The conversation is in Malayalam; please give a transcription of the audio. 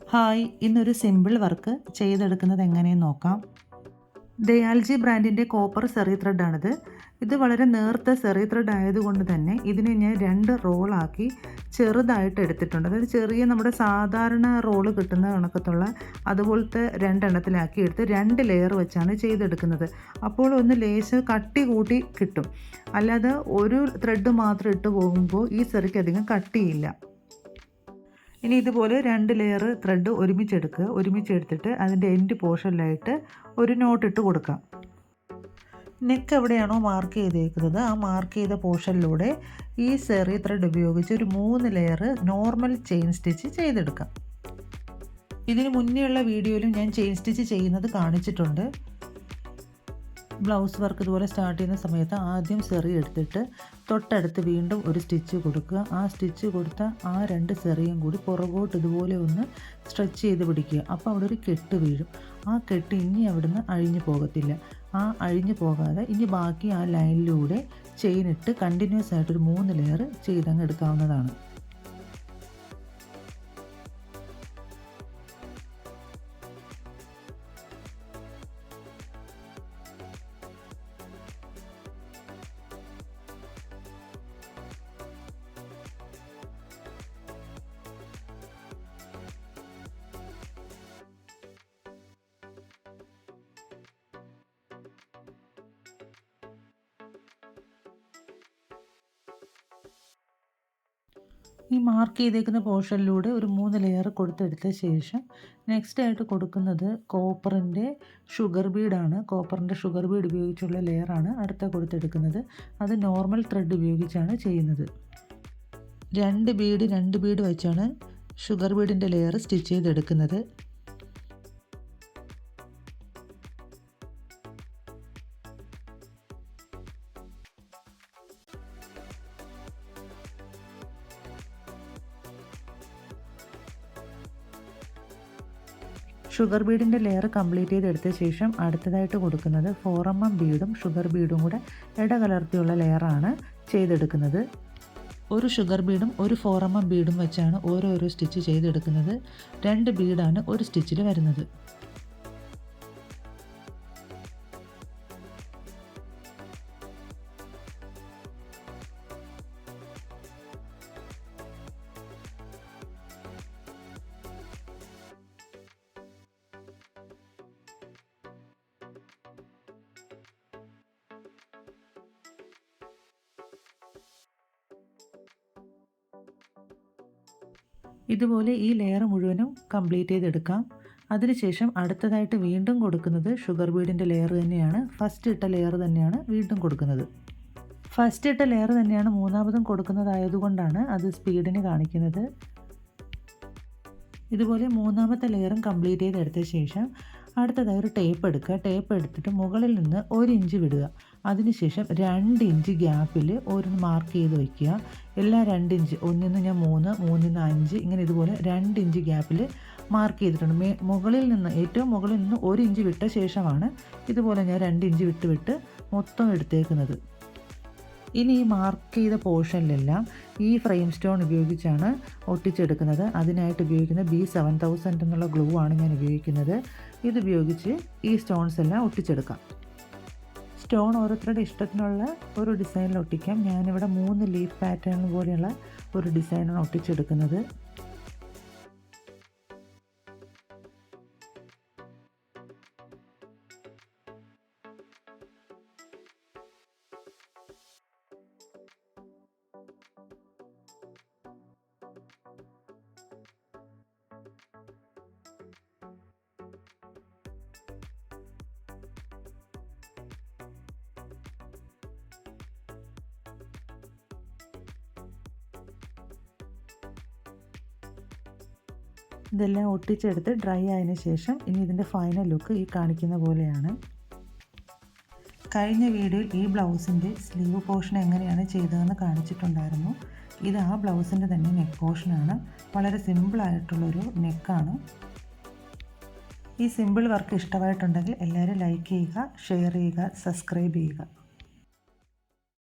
ഹായ്, ഇന്നൊരു സിമ്പിൾ വർക്ക് ചെയ്തെടുക്കുന്നത് എങ്ങനെയെന്ന് നോക്കാം. ദയാൽജി ബ്രാൻഡിൻ്റെ കോപ്പർ സെറി ത്രെഡാണിത്. ഇത് വളരെ നേർത്ത സെറി ത്രെഡ് ആയതുകൊണ്ട് തന്നെ ഇതിനെ ഞാൻ 2 റോളാക്കി ചെറുതായിട്ട് എടുത്തിട്ടുണ്ട്. അതായത് ചെറിയ നമ്മുടെ സാധാരണ റോള് കിട്ടുന്ന കണക്കത്തുള്ള അതുപോലത്തെ 2 എണ്ണത്തിലാക്കി എടുത്ത് 2 ലെയർ വെച്ചാണ് ചെയ്തെടുക്കുന്നത്. അപ്പോൾ ഒന്ന് ലേശം കട്ടി കൂട്ടി കിട്ടും. അല്ലാതെ ഒരു ത്രെഡ് മാത്രം ഇട്ട് പോകുമ്പോൾ ഈ സെറിക്ക് അധികം കട്ടിയില്ല. ഇനി ഇതുപോലെ 2 ലെയർ ത്രെഡ് ഒരുമിച്ചെടുത്തിട്ട് അതിൻ്റെ എൻഡ് പോർഷനിലായിട്ട് ഒരു നോട്ട് ഇട്ട് കൊടുക്കാം. നെക്ക് എവിടെയാണോ മാർക്ക് ചെയ്തേക്കുന്നത് ആ മാർക്ക് ചെയ്ത പോർഷനിലൂടെ ഈ സെറി ത്രെഡ് ഉപയോഗിച്ച് ഒരു 3 ലെയർ നോർമൽ ചെയിൻ സ്റ്റിച്ച് ചെയ്തെടുക്കാം. ഇതിന് മുന്നേയുള്ള വീഡിയോയിലും ഞാൻ ചെയിൻ സ്റ്റിച്ച് ചെയ്യുന്നത് കാണിച്ചിട്ടുണ്ട്. ബ്ലൗസ് വർക്ക് ഇതുപോലെ സ്റ്റാർട്ട് ചെയ്യുന്ന സമയത്ത് ആദ്യം സെറി എടുത്തിട്ട് തൊട്ടടുത്ത് വീണ്ടും ഒരു സ്റ്റിച്ച് കൊടുക്കുക. ആ സ്റ്റിച്ച് കൊടുത്ത ആ 2 സെറിയും കൂടി പുറകോട്ട് ഇതുപോലെ ഒന്ന് സ്ട്രെച്ച് ചെയ്ത് പിടിക്കുക. അപ്പോൾ അവിടെ ഒരു കെട്ട് വീഴും. ആ കെട്ട് ഇനി അവിടുന്ന് അഴിഞ്ഞു പോകത്തില്ല. ആ അഴിഞ്ഞു പോകാതെ ഇനി ബാക്കി ആ ലൈനിലൂടെ ചെയിൻ ഇട്ട് കണ്ടിന്യൂസ് ആയിട്ടൊരു 3 ലെയർ ചെയ്തങ്ങ് എടുക്കാവുന്നതാണ്. ഈ മാർക്ക് ചെയ്തേക്കുന്ന പോർഷനിലൂടെ ഒരു 3 ലെയർ കൊടുത്തെടുത്ത ശേഷം നെക്സ്റ്റ് ആയിട്ട് കൊടുക്കുന്നത് കോപ്പറിൻ്റെ ഷുഗർ ബീഡാണ്. കോപ്പറിൻ്റെ ഷുഗർ ബീഡ് ഉപയോഗിച്ചുള്ള ലെയറാണ് അടുത്ത കൊടുത്തെടുക്കുന്നത്. അത് നോർമൽ ത്രെഡ് ഉപയോഗിച്ചാണ് ചെയ്യുന്നത്. 2 ബീഡ് വെച്ചാണ് ഷുഗർ ബീഡിൻ്റെ ലെയർ സ്റ്റിച്ച് ചെയ്തെടുക്കുന്നത്. ഷുഗർ ബീഡിൻ്റെ ലെയർ കംപ്ലീറ്റ് ചെയ്തെടുത്ത ശേഷം അടുത്തതായിട്ട് കൊടുക്കുന്നത് 4mm ബീഡും ഷുഗർ ബീഡും കൂടെ ഇടകലർത്തിയുള്ള ലെയറാണ് ചെയ്തെടുക്കുന്നത്. ഒരു ഷുഗർ ബീഡും ഒരു 4mm ബീഡും വെച്ചാണ് ഓരോരോ സ്റ്റിച്ച് ചെയ്തെടുക്കുന്നത്. 2 ബീഡാണ് ഒരു സ്റ്റിച്ചിൽ വരുന്നത്. ഇതുപോലെ ഈ ലെയർ മുഴുവനും കംപ്ലീറ്റ് ചെയ്തെടുക്കാം. അതിനുശേഷം അടുത്തതായിട്ട് വീണ്ടും കൊടുക്കുന്നത് ഷുഗർ ബീഡിൻ്റെ ലെയർ തന്നെയാണ്. ഫസ്റ്റ് ഇട്ട ലെയർ തന്നെയാണ് വീണ്ടും കൊടുക്കുന്നത്. ഫസ്റ്റ് ഇട്ട ലെയർ തന്നെയാണ് മൂന്നാമതും കൊടുക്കുന്നതായതുകൊണ്ടാണ് അത് സ്പീഡിന് കാണിക്കുന്നത്. ഇതുപോലെ മൂന്നാമത്തെ ലെയറും കംപ്ലീറ്റ് ചെയ്തെടുത്ത ശേഷം അടുത്തതായി ഒരു ടേപ്പ് എടുക്കുക. ടേപ്പ് എടുത്തിട്ട് മുകളിൽ നിന്ന് 1 ഇഞ്ച് വിടുക. അതിനുശേഷം 2 ഇഞ്ച് ഗ്യാപ്പിൽ ഒരു മാർക്ക് ചെയ്ത് വയ്ക്കുക. എല്ലാ 2 ഇഞ്ച്, ഒന്നിന്ന് ഞാൻ 3, 3-ന്ന് 5, ഇങ്ങനെ ഇതുപോലെ 2 ഇഞ്ച് ഗ്യാപ്പിൽ മാർക്ക് ചെയ്തിട്ടുണ്ട്. മുകളിൽ നിന്ന് ഏറ്റവും മുകളിൽ നിന്ന് 1 ഇഞ്ച് വിട്ട ശേഷമാണ് ഇതുപോലെ ഞാൻ 2 ഇഞ്ച് വിട്ട് മൊത്തം എടുത്തേക്കുന്നത്. ഇനി ഈ മാർക്ക് ചെയ്ത പോർഷനിലെല്ലാം ഈ ഫ്രെയിം സ്റ്റോൺ ഉപയോഗിച്ചാണ് ഒട്ടിച്ചെടുക്കുന്നത്. അതിനായിട്ട് ഉപയോഗിക്കുന്ന B7000 എന്നുള്ള ഗ്ലൂ ആണ് ഞാൻ ഉപയോഗിക്കുന്നത്. ഇതുപയോഗിച്ച് ഈ സ്റ്റോൺസ് എല്ലാം ഒട്ടിച്ചെടുക്കാം. സ്റ്റോൺ ഓരോരുത്തരുടെ ഇഷ്ടത്തിനുള്ള ഒരു ഡിസൈനിൽ ഒട്ടിക്കാം. ഞാനിവിടെ 3 ലീഫ് പാറ്റേൺ പോലെയുള്ള ഒരു ഡിസൈനാണ് ഒട്ടിച്ചെടുക്കുന്നത്. ഇതെല്ലാം ഒട്ടിച്ചെടുത്ത് ഡ്രൈ ആയതിനു ശേഷം ഇനി ഇതിൻ്റെ ഫൈനൽ ലുക്ക് ഈ കാണിക്കുന്ന പോലെയാണ്. കഴിഞ്ഞ വീഡിയോയിൽ ഈ ബ്ലൗസിൻ്റെ സ്ലീവ് പോർഷൻ എങ്ങനെയാണ് ചെയ്തതെന്ന് കാണിച്ചിട്ടുണ്ടായിരുന്നു. ഇത് ആ ബ്ലൗസിൻ്റെ തന്നെ നെക്ക് പോർഷനാണ്. വളരെ സിമ്പിളായിട്ടുള്ളൊരു നെക്കാണ്. ഈ സിമ്പിൾ വർക്ക് ഇഷ്ടമായിട്ടുണ്ടെങ്കിൽ എല്ലാവരും ലൈക്ക് ചെയ്യുക, ഷെയർ ചെയ്യുക, സബ്സ്ക്രൈബ് ചെയ്യുക.